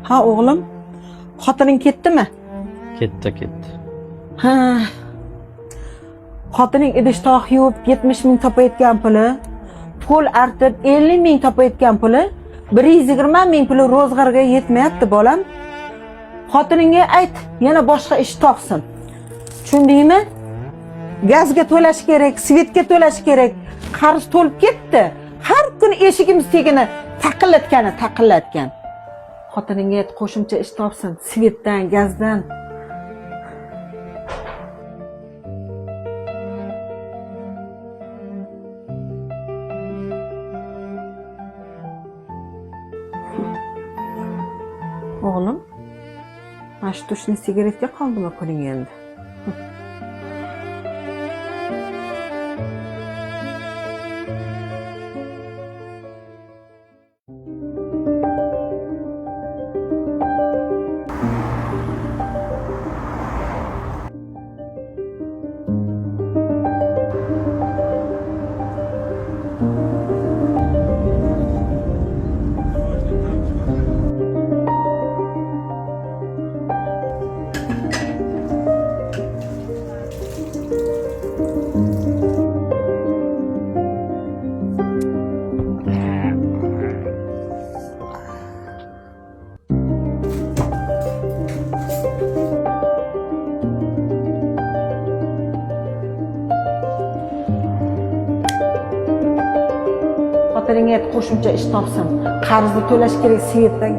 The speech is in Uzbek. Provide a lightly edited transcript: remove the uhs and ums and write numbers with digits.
Ha o'g'lim, xotining ketdimi? Ketdi. Ha. Xotining idish-tovoq yuvib 70 ming topayotgan puli, pul artib 50 ming topayotgan puli, 120 ming puli ro'zg'orga yetmayapti bolam. Xotiningga ayt, yana boshqa ish topsin. Tushundingmi? Gazga to'lash kerak, svetga to'lash kerak. Qarz to'lib ketdi. Har kun eshigimiz tegini taqillatgan. Xotiningga ayt, qo'shimcha ish topsin, svetdan, gazdan. O'g'lim, mana shu tushni sigaretga qoldimi puling endi? Xotiningga ayt, qo'shimcha ish topsin. Qarzni to'lash kerak, svetdan.